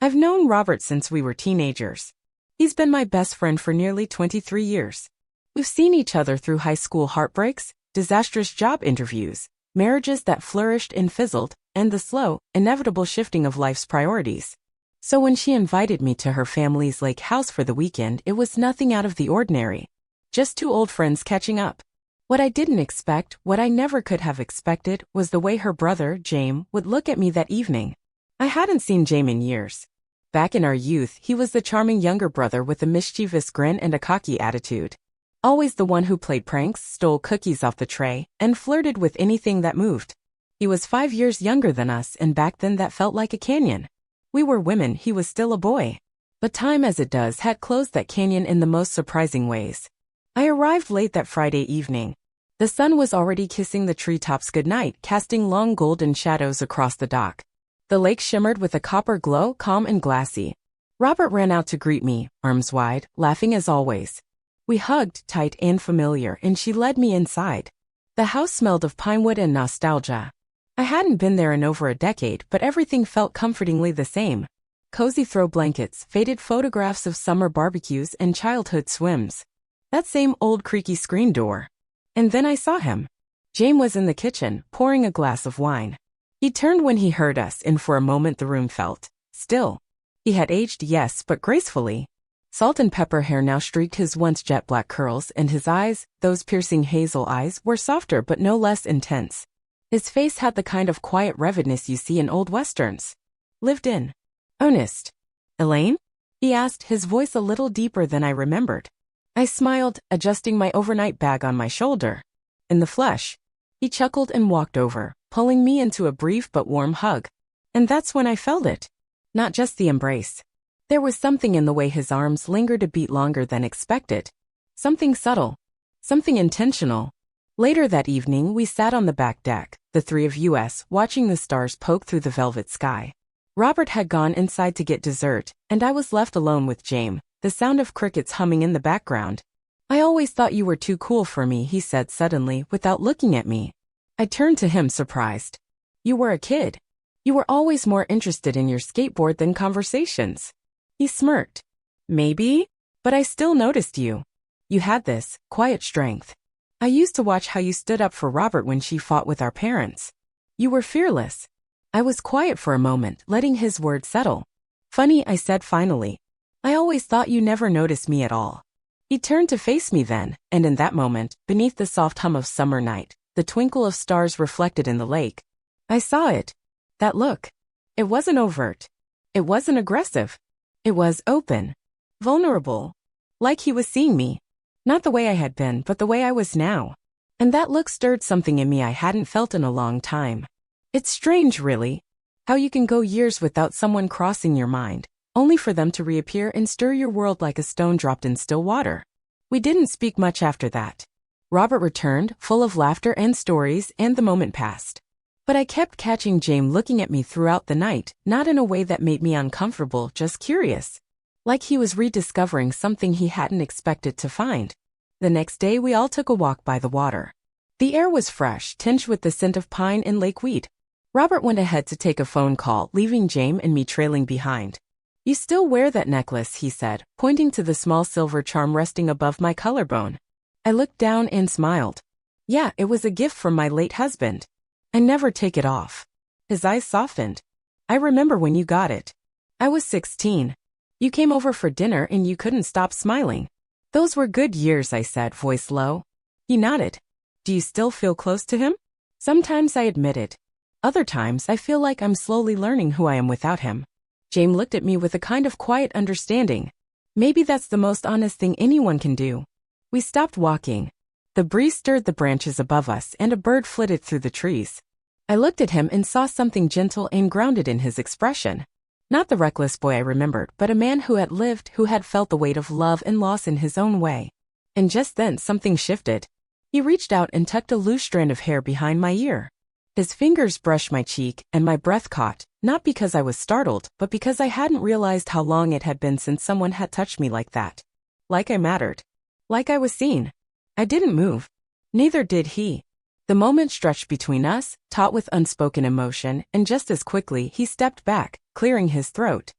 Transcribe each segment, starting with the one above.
I've known Robert since we were teenagers. He's been my best friend for nearly 23 years. We've seen each other through high school heartbreaks, disastrous job interviews, marriages that flourished and fizzled, and the slow, inevitable shifting of life's priorities. So when she invited me to her family's lake house for the weekend, it was nothing out of the ordinary. Just two old friends catching up. What I didn't expect, what I never could have expected, was the way her brother, James, would look at me that evening. I hadn't seen James in years. Back in our youth, he was the charming younger brother with a mischievous grin and a cocky attitude. Always the one who played pranks, stole cookies off the tray, and flirted with anything that moved. He was 5 years younger than us, and back then that felt like a canyon. We were women, he was still a boy. But time as it does had closed that canyon in the most surprising ways. I arrived late that Friday evening. The sun was already kissing the treetops goodnight, casting long golden shadows across the dock. The lake shimmered with a copper glow, calm and glassy. Robert ran out to greet me, arms wide, laughing as always. We hugged, tight and familiar, and she led me inside. The house smelled of pinewood and nostalgia. I hadn't been there in over a decade, but everything felt comfortingly the same. Cozy throw blankets, faded photographs of summer barbecues and childhood swims. That same old creaky screen door. And then I saw him. James was in the kitchen, pouring a glass of wine. He turned when he heard us, and for a moment the room felt still. He had aged, yes, but gracefully. Salt and pepper hair now streaked his once jet black curls, and his eyes, those piercing hazel eyes, were softer but no less intense. His face had the kind of quiet revedness you see in old westerns. Lived in. Earnest. Elaine? He asked, his voice a little deeper than I remembered. I smiled, adjusting my overnight bag on my shoulder. In the flesh. He chuckled and walked over, pulling me into a brief but warm hug. And that's when I felt it. Not just the embrace. There was something in the way his arms lingered a beat longer than expected. Something subtle. Something intentional. Later that evening, we sat on the back deck, the three of us, watching the stars poke through the velvet sky. Robert had gone inside to get dessert, and I was left alone with James, the sound of crickets humming in the background. I always thought you were too cool for me, he said suddenly, without looking at me. I turned to him, surprised. You were a kid. You were always more interested in your skateboard than conversations. He smirked. Maybe, but I still noticed you. You had this quiet strength. I used to watch how you stood up for Robert when she fought with our parents. You were fearless. I was quiet for a moment, letting his words settle. Funny, I said finally. I always thought you never noticed me at all. He turned to face me then, and in that moment, beneath the soft hum of summer night, the twinkle of stars reflected in the lake, I saw it. That look. It wasn't overt. It wasn't aggressive. It was open. Vulnerable. Like he was seeing me. Not the way I had been, but the way I was now. And that look stirred something in me I hadn't felt in a long time. It's strange, really, how you can go years without someone crossing your mind, only for them to reappear and stir your world like a stone dropped in still water. We didn't speak much after that. Robert returned, full of laughter and stories, and the moment passed. But I kept catching James looking at me throughout the night, not in a way that made me uncomfortable, just curious. Like he was rediscovering something he hadn't expected to find. The next day we all took a walk by the water. The air was fresh, tinged with the scent of pine and lakeweed. Robert went ahead to take a phone call, leaving James and me trailing behind. You still wear that necklace, he said, pointing to the small silver charm resting above my collarbone. I looked down and smiled. Yeah, it was a gift from my late husband. I never take it off. His eyes softened. I remember when you got it. I was 16. You came over for dinner and you couldn't stop smiling. Those were good years, I said, voice low. He nodded. Do you still feel close to him? Sometimes, I admitted. Other times I feel like I'm slowly learning who I am without him. James looked at me with a kind of quiet understanding. Maybe that's the most honest thing anyone can do. We stopped walking. The breeze stirred the branches above us and a bird flitted through the trees. I looked at him and saw something gentle and grounded in his expression. Not the reckless boy I remembered, but a man who had lived, who had felt the weight of love and loss in his own way. And just then something shifted. He reached out and tucked a loose strand of hair behind my ear. His fingers brushed my cheek, and my breath caught, not because I was startled, but because I hadn't realized how long it had been since someone had touched me like that. Like I mattered. Like I was seen. I didn't move. Neither did he. The moment stretched between us, taut with unspoken emotion, and just as quickly he stepped back, clearing his throat.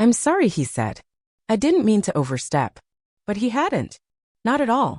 "I'm sorry," he said. I didn't mean to overstep. But he hadn't. Not at all.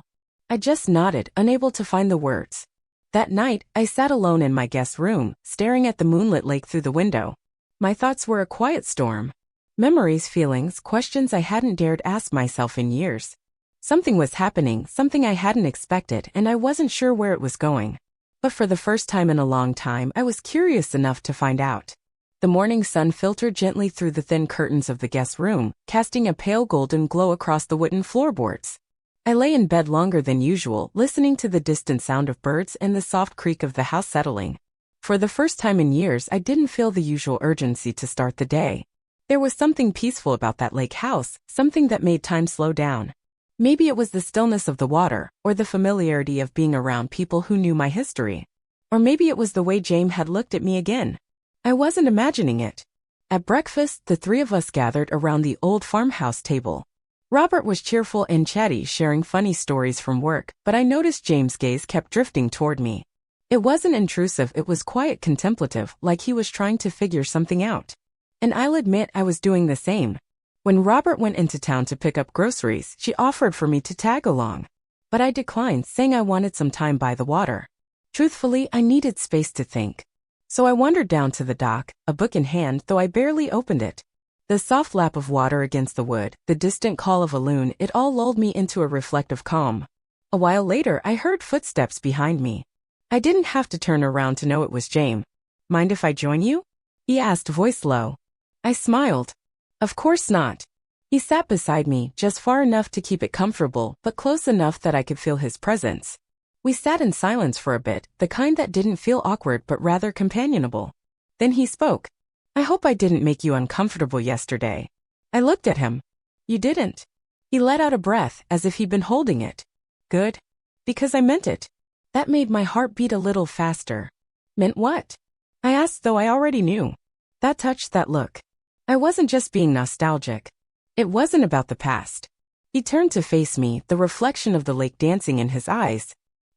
I just nodded, unable to find the words. That night, I sat alone in my guest room, staring at the moonlit lake through the window. My thoughts were a quiet storm. Memories, feelings, questions I hadn't dared ask myself in years. Something was happening, something I hadn't expected, and I wasn't sure where it was going. But for the first time in a long time, I was curious enough to find out. The morning sun filtered gently through the thin curtains of the guest room, casting a pale golden glow across the wooden floorboards. I lay in bed longer than usual, listening to the distant sound of birds and the soft creak of the house settling. For the first time in years, I didn't feel the usual urgency to start the day. There was something peaceful about that lake house, something that made time slow down. Maybe it was the stillness of the water, or the familiarity of being around people who knew my history. Or maybe it was the way James had looked at me again. I wasn't imagining it. At breakfast, the three of us gathered around the old farmhouse table. Robert was cheerful and chatty, sharing funny stories from work, but I noticed James' gaze kept drifting toward me. It wasn't intrusive, it was quiet, contemplative, like he was trying to figure something out. And I'll admit I was doing the same. When Robert went into town to pick up groceries, she offered for me to tag along. But I declined, saying I wanted some time by the water. Truthfully, I needed space to think. So I wandered down to the dock, a book in hand, though I barely opened it. The soft lap of water against the wood, the distant call of a loon, it all lulled me into a reflective calm. A while later, I heard footsteps behind me. I didn't have to turn around to know it was James. "Mind if I join you?" he asked, voice low. I smiled. "Of course not." He sat beside me, just far enough to keep it comfortable, but close enough that I could feel his presence. We sat in silence for a bit, the kind that didn't feel awkward but rather companionable. Then he spoke. "I hope I didn't make you uncomfortable yesterday." I looked at him. "You didn't." He let out a breath, as if he'd been holding it. "Good. Because I meant it." That made my heart beat a little faster. "Meant what?" I asked, though I already knew. That touch, that look. I wasn't just being nostalgic. It wasn't about the past. He turned to face me, the reflection of the lake dancing in his eyes.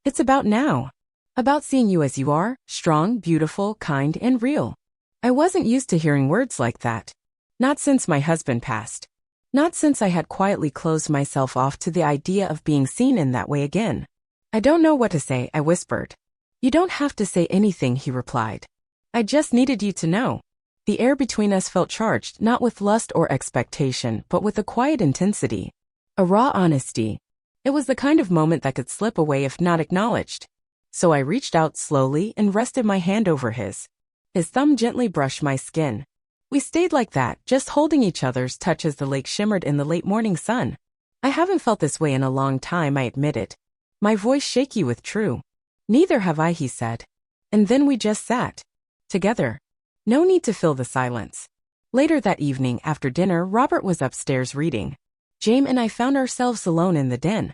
"It's about now. About seeing you as you are, strong, beautiful, kind, and real." I wasn't used to hearing words like that. Not since my husband passed. Not since I had quietly closed myself off to the idea of being seen in that way again. "I don't know what to say," I whispered. "You don't have to say anything," he replied. "I just needed you to know." The air between us felt charged, not with lust or expectation, but with a quiet intensity. A raw honesty. It was the kind of moment that could slip away if not acknowledged. So I reached out slowly and rested my hand over his. His thumb gently brushed my skin. We stayed like that, just holding each other's touch as the lake shimmered in the late morning sun. I haven't felt this way in a long time, I admitted. My voice shaky with true. "Neither have I," he said. And then we just sat. Together. No need to fill the silence. Later that evening, after dinner, Robert was upstairs reading. James and I found ourselves alone in the den.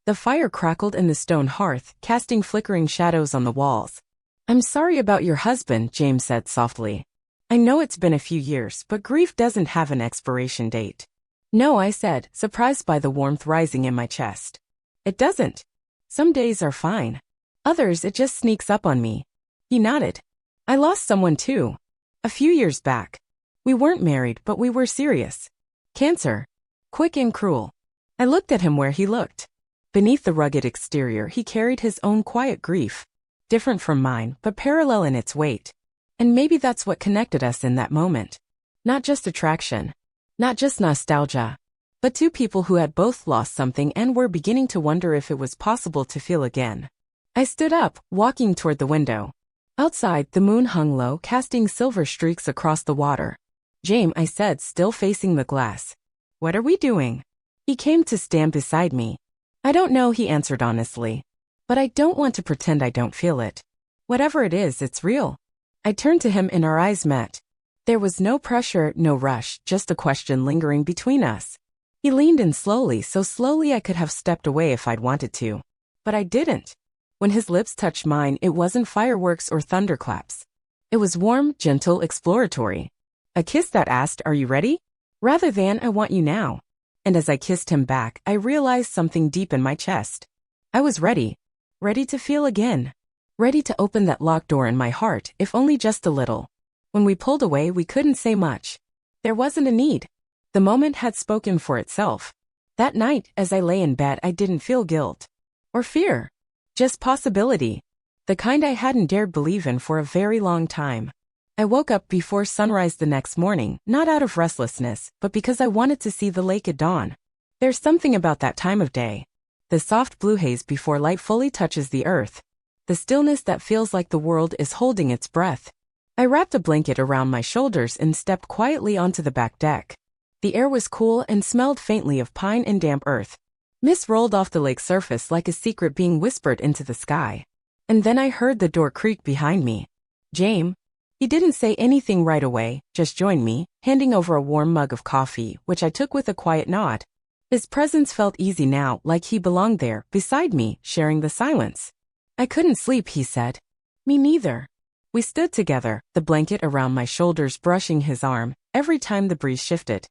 The fire crackled in the stone hearth, casting flickering shadows on the walls. "I'm sorry about your husband," James said softly. "I know it's been a few years, but grief doesn't have an expiration date." "No," I said, surprised by the warmth rising in my chest. "It doesn't. Some days are fine. Others, it just sneaks up on me." He nodded. "I lost someone too. A few years back. We weren't married, but we were serious. Cancer. Quick and cruel." I looked at him where he looked. Beneath the rugged exterior, he carried his own quiet grief. Different from mine, but parallel in its weight. And maybe that's what connected us in that moment. Not just attraction. Not just nostalgia. But two people who had both lost something and were beginning to wonder if it was possible to feel again. I stood up, walking toward the window. Outside, the moon hung low, casting silver streaks across the water. "James," I said, still facing the glass. "What are we doing?" He came to stand beside me. "I don't know," he answered honestly. "But I don't want to pretend I don't feel it. Whatever it is, it's real." I turned to him and our eyes met. There was no pressure, no rush, just a question lingering between us. He leaned in slowly, so slowly I could have stepped away if I'd wanted to. But I didn't. When his lips touched mine, it wasn't fireworks or thunderclaps. It was warm, gentle, exploratory. A kiss that asked, "Are you ready?" rather than, "I want you now." And as I kissed him back, I realized something deep in my chest. I was ready. Ready to feel again. Ready to open that locked door in my heart, if only just a little. When we pulled away, we couldn't say much. There wasn't a need. The moment had spoken for itself. That night, as I lay in bed, I didn't feel guilt. Or fear. Just possibility. The kind I hadn't dared believe in for a very long time. I woke up before sunrise the next morning, not out of restlessness, but because I wanted to see the lake at dawn. There's something about that time of day. The soft blue haze before light fully touches the earth. The stillness that feels like the world is holding its breath. I wrapped a blanket around my shoulders and stepped quietly onto the back deck. The air was cool and smelled faintly of pine and damp earth. Mist rolled off the lake's surface like a secret being whispered into the sky. And then I heard the door creak behind me. James. He didn't say anything right away, just joined me, handing over a warm mug of coffee, which I took with a quiet nod. His presence felt easy now, like he belonged there, beside me, sharing the silence. I couldn't sleep, he said. Me neither. We stood together, the blanket around my shoulders brushing his arm, every time the breeze shifted.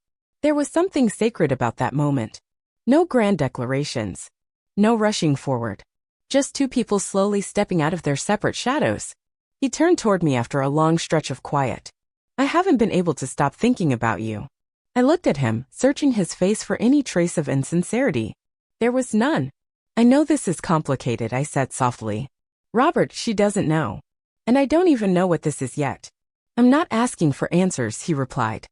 There was something sacred about that moment. No grand declarations. No rushing forward. Just two people slowly stepping out of their separate shadows. He turned toward me after a long stretch of quiet. I haven't been able to stop thinking about you. I looked at him, searching his face for any trace of insincerity. There was none. I know this is complicated, I said softly. Robert, she doesn't know. And I don't even know what this is yet. I'm not asking for answers, he replied.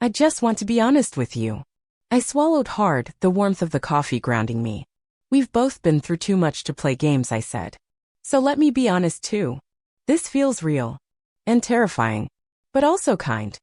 I just want to be honest with you. I swallowed hard, the warmth of the coffee grounding me. We've both been through too much to play games, I said. So let me be honest too. This feels real. And terrifying. But also kind.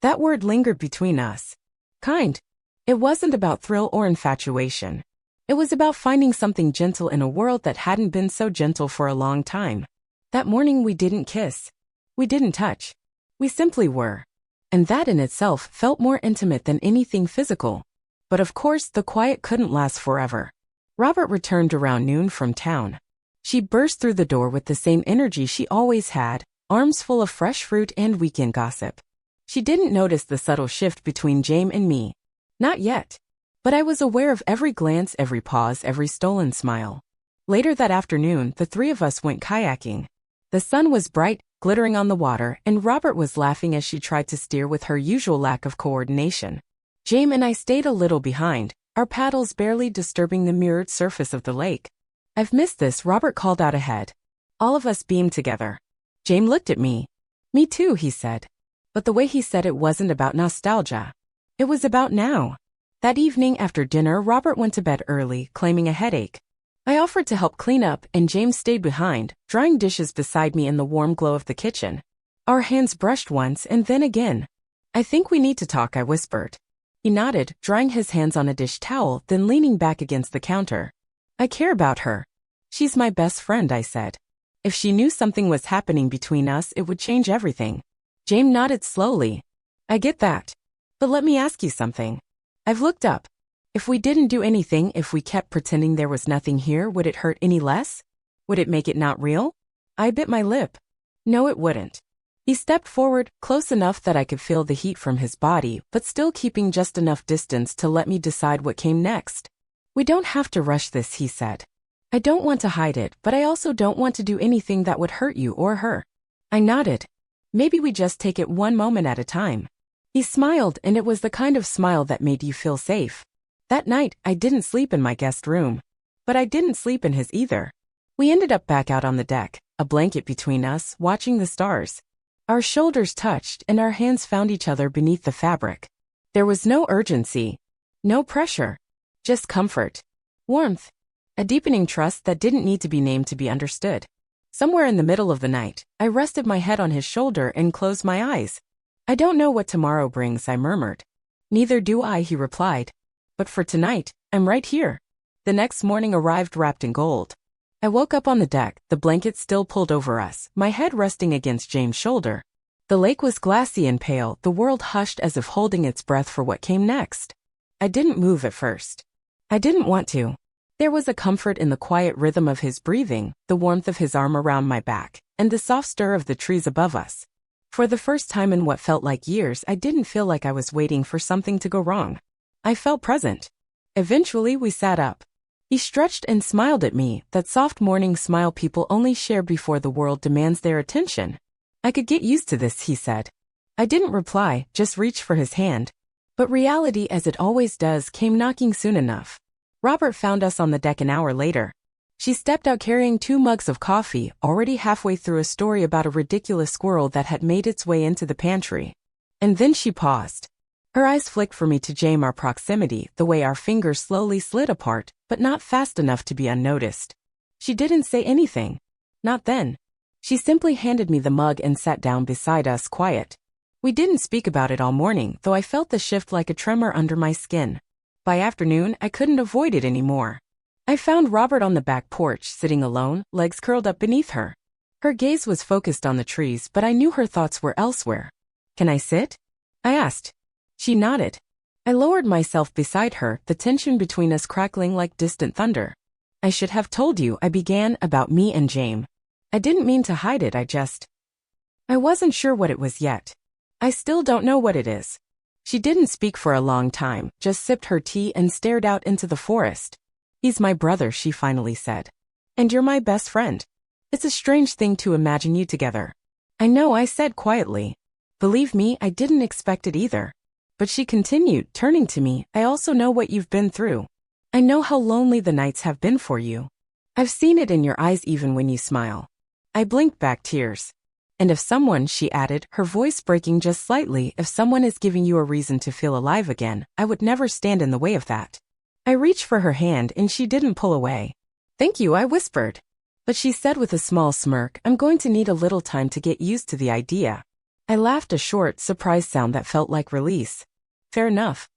That word lingered between us. Kind. It wasn't about thrill or infatuation. It was about finding something gentle in a world that hadn't been so gentle for a long time. That morning we didn't kiss. We didn't touch. We simply were. And that in itself felt more intimate than anything physical. But of course the quiet couldn't last forever. Robert returned around noon from town. She burst through the door with the same energy she always had, arms full of fresh fruit and weekend gossip. She didn't notice the subtle shift between James and me. Not yet. But I was aware of every glance, every pause, every stolen smile. Later that afternoon, the three of us went kayaking. The sun was bright, glittering on the water, and Robert was laughing as she tried to steer with her usual lack of coordination. James and I stayed a little behind, our paddles barely disturbing the mirrored surface of the lake. I've missed this, Robert called out ahead. All of us beamed together. James looked at me. Me too, he said. But the way he said it wasn't about nostalgia. It was about now. That evening after dinner, Robert went to bed early, claiming a headache. I offered to help clean up, and James stayed behind, drying dishes beside me in the warm glow of the kitchen. Our hands brushed once and then again. I think we need to talk, I whispered. He nodded, drying his hands on a dish towel, then leaning back against the counter. I care about her. She's my best friend, I said. If she knew something was happening between us, it would change everything. James nodded slowly. I get that. But let me ask you something. I've looked up. If we didn't do anything, if we kept pretending there was nothing here, would it hurt any less? Would it make it not real? I bit my lip. No, it wouldn't. He stepped forward, close enough that I could feel the heat from his body, but still keeping just enough distance to let me decide what came next. We don't have to rush this, he said. I don't want to hide it, but I also don't want to do anything that would hurt you or her. I nodded. Maybe we just take it one moment at a time. He smiled, and it was the kind of smile that made you feel safe. That night, I didn't sleep in my guest room. But I didn't sleep in his either. We ended up back out on the deck, a blanket between us, watching the stars. Our shoulders touched, and our hands found each other beneath the fabric. There was no urgency. No pressure. Just comfort. Warmth. A deepening trust that didn't need to be named to be understood. Somewhere in the middle of the night, I rested my head on his shoulder and closed my eyes. I don't know what tomorrow brings, I murmured. Neither do I, he replied. But for tonight, I'm right here. The next morning arrived wrapped in gold. I woke up on the deck, the blanket still pulled over us, my head resting against James' shoulder. The lake was glassy and pale, the world hushed as if holding its breath for what came next. I didn't move at first. I didn't want to. There was a comfort in the quiet rhythm of his breathing, the warmth of his arm around my back, and the soft stir of the trees above us. For the first time in what felt like years, I didn't feel like I was waiting for something to go wrong. I felt present. Eventually, we sat up. He stretched and smiled at me, that soft morning smile people only share before the world demands their attention. I could get used to this, he said. I didn't reply, just reached for his hand. But reality, as it always does, came knocking soon enough. Robert found us on the deck an hour later. She stepped out carrying 2 mugs of coffee, already halfway through a story about a ridiculous squirrel that had made its way into the pantry. And then she paused. Her eyes flicked from me to James, our proximity, the way our fingers slowly slid apart, but not fast enough to be unnoticed. She didn't say anything. Not then. She simply handed me the mug and sat down beside us, quiet. We didn't speak about it all morning, though I felt the shift like a tremor under my skin. By afternoon, I couldn't avoid it anymore. I found Robert on the back porch, sitting alone, legs curled up beneath her. Her gaze was focused on the trees, but I knew her thoughts were elsewhere. "Can I sit?" I asked. She nodded. I lowered myself beside her, the tension between us crackling like distant thunder. "I should have told you," I began, "about me and James. I didn't mean to hide it, I wasn't sure what it was yet. I still don't know what it is." She didn't speak for a long time, just sipped her tea and stared out into the forest. "He's my brother," she finally said. "And you're my best friend. It's a strange thing to imagine you together." "I know," I said quietly. "Believe me, I didn't expect it either." But she continued, turning to me, "I also know what you've been through. I know how lonely the nights have been for you. I've seen it in your eyes even when you smile." I blinked back, tears. "And if someone," she added, her voice breaking just slightly, "if someone is giving you a reason to feel alive again, I would never stand in the way of that." I reached for her hand and she didn't pull away. "Thank you," I whispered. But she said with a small smirk, "I'm going to need a little time to get used to the idea." I laughed, a short, surprised sound that felt like release. "Fair enough."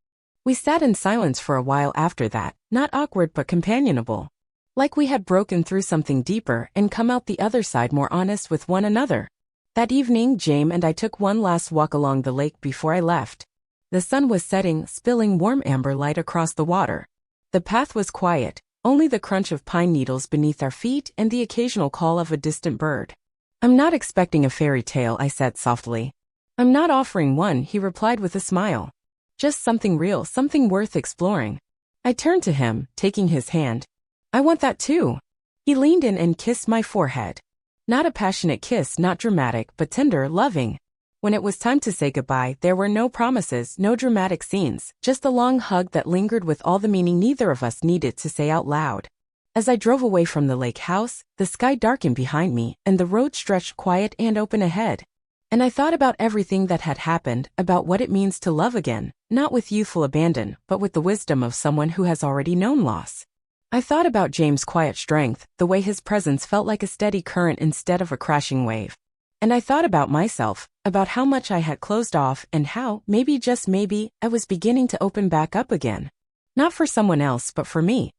We sat in silence for a while after that, not awkward but companionable. Like we had broken through something deeper and come out the other side more honest with one another. That evening, James and I took one last walk along the lake before I left. The sun was setting, spilling warm amber light across the water. The path was quiet, only the crunch of pine needles beneath our feet and the occasional call of a distant bird. "I'm not expecting a fairy tale," I said softly. "I'm not offering one," he replied with a smile. "Just something real, something worth exploring." I turned to him, taking his hand. "I want that too." He leaned in and kissed my forehead. Not a passionate kiss, not dramatic, but tender, loving. When it was time to say goodbye, there were no promises, no dramatic scenes, just a long hug that lingered with all the meaning neither of us needed to say out loud. As I drove away from the lake house, the sky darkened behind me, and the road stretched quiet and open ahead. And I thought about everything that had happened, about what it means to love again, not with youthful abandon, but with the wisdom of someone who has already known loss. I thought about James' quiet strength, the way his presence felt like a steady current instead of a crashing wave. And I thought about myself, about how much I had closed off and how, maybe just maybe, I was beginning to open back up again. Not for someone else but for me.